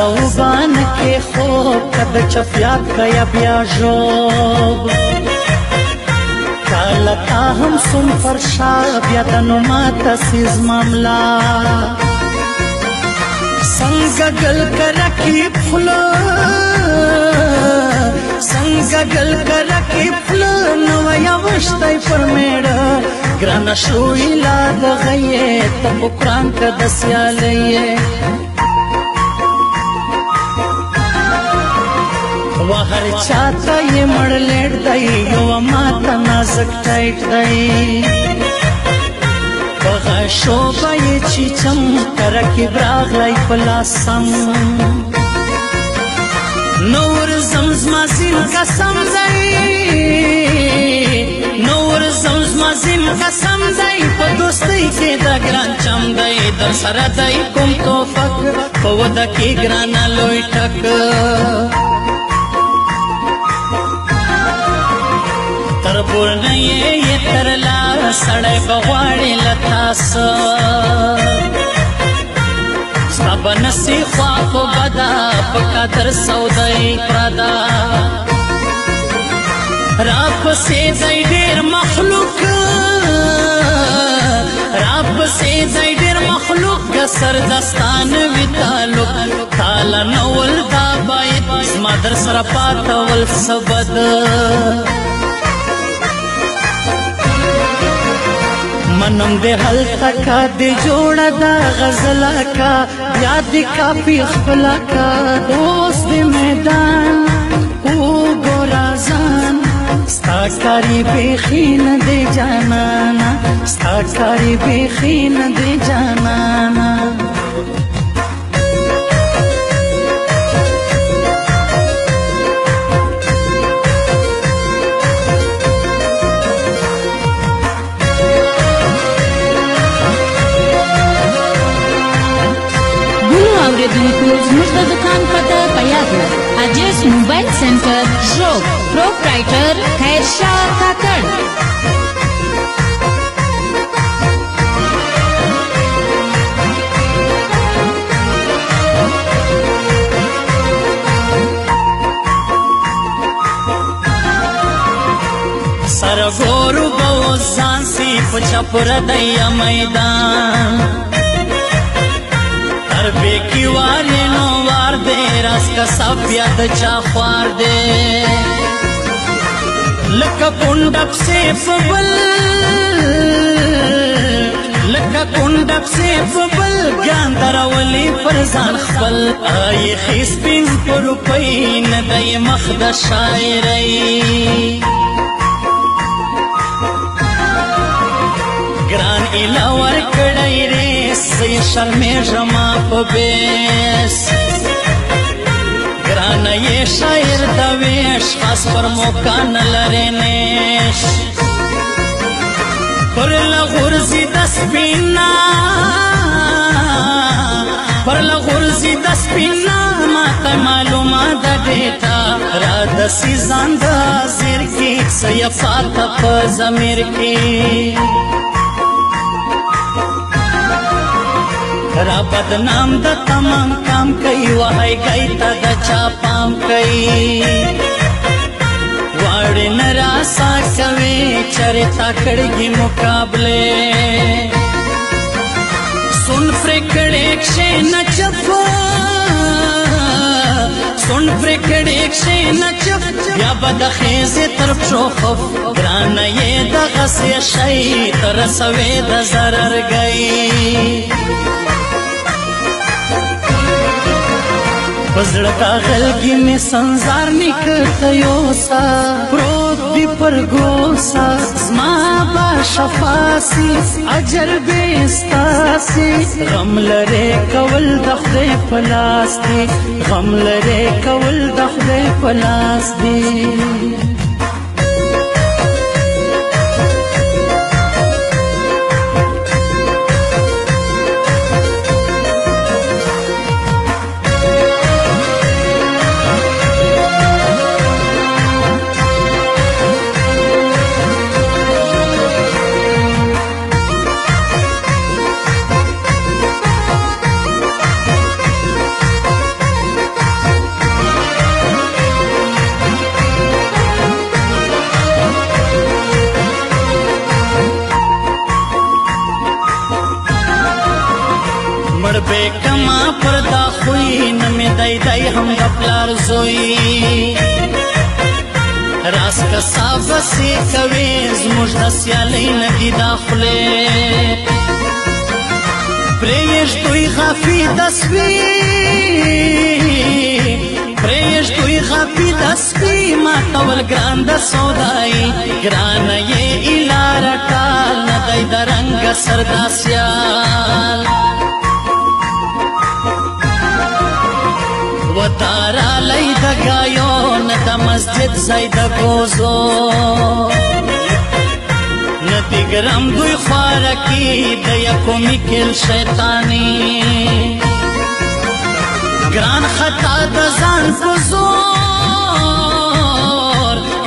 زوبان کې خوب کده چفیات کیا بیا ژوب کالتا هم سن فرشا بیا دنو ماتا سیز معاملہ څنګه گل کرکی پھلو څنګه گل کرکی پھلو نو یا وشتای پر میړه ګران شوی لا د غیه ته قرآن ک دسیاله وهر چاته یې مړ لړ دی یو ماته نازک ټایټ دی بغشو بای چی چم کرکی براغ لای پلاسم نور زمزمازیم قسم دی نور زمزمازیم قسم دی پا دوستی که دا گران چم دی در سر دی کم توفق پا ودا کی گرانا لوی ٹک تر بولنه یې تر لار سړی بغواړي لتاس ستا بنسي خوا په بدا په قدر سودای پردا راپسې دی ډېر مخلوق راپسې دی ډېر مخلوق کسر دستان وي تعلق تاله نول دا باید زما در سره پاتول څه بد منم دے حل تکا دے جوڑا دا غزلا کا یاد کافی خپلا کا دوست دے میدان او گورازان ستاکاری بیخین دے جانانا ستاکاری بیخین دے جانانا زموږ د دکان پته په یاد لرئ اجس موبایل سنټر ژوب پروپرایټر خیرشاه کاکړ سرګورو به ځان سي په چپر دی میدان بے کی والی نو وار دے راس کا سب یاد چا خوار دے لکا کنڈب سے فبل لکا کنڈب سے فبل گاندر ولی فرزان خبل آئی خیس پین پر پین دی مخد شاعری گران الاور کڑائی ریس سی شرمی جما پا بیس گران یہ شاعر دویش خاص پر موکان لرینیش پر لغرزی دس پینا پر لغرزی دس پینا ماتا معلومات دا دیتا را دسی زاندا زیر کی سیفات پا زمیر کی را بدنام دا تمام کام کئی وحی گئی تا دا چا پام کئی واڑی نراسا کوي چرې تا کړګي مقابله سن پر کړه کښې نچف سن پر کړه کښې نچف بیا بد خېزه طرف شوخف ګران یې د غسې شي تر سوي د zarar گئی پزړ کاغل کې می سنزار نکړته یوسا پروت دی پر ګوسا زما با شفاسی اجر به استاسی غم لره کول د خدای پلاس دی غم لره کول د خدای پلاس دی بیکما پر دا خوی نمی دی دی هم دا پلار زوی راس کسا بسی کوي زموږ د سیالۍ نګي داخله پرېږدوی غافي د سپي پرېږدوی غافي د سپي ماتول ګران د سودایي ګرانه یې ایلاره ټال نه دی د رنګه سر دا سیال وتارا لای د ګایون د مسجد زید گوزو ندی ګرم دوی خوارکی د یکو میکل شیطانی ګران خطا د ځان فزور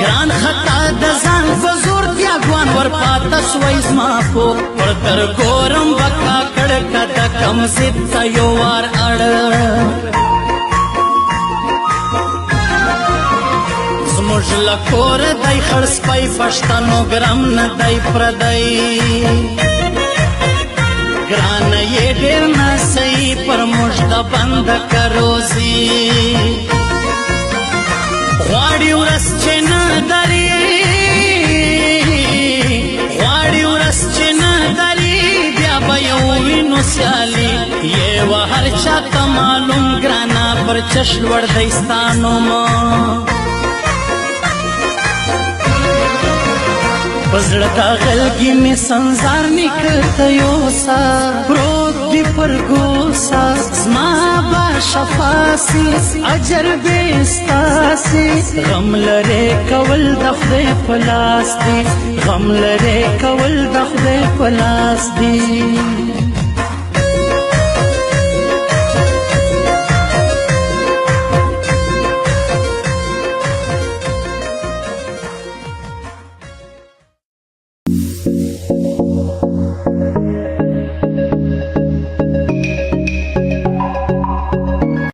ګران خطا د ځان فزور بیا ګوان ورپاته سوی زما په پر تر ګورم بکا کړه د کم زد ته یو وار اړ زموږ له کوره دی خړ سپی پښتنو ګرم نه دی پردی ګرانه یې ډېر نه صحیح پر موږ د بنده که روزي غواړي ورځ چې نه دري غواړي ورځ چې نه دري بیا به یو وینو سیالي یې وه هر چا ته معلوم ګرانه پر چش لوړ دی ستا نوم پزړه دا غلګي می سنزار نکته یوسا پروت دی پر ګوسا زما با شفاسی اجر بیستاسی غم لره کول د خدای په لاس دی غم لره کول د خدای په لاس دی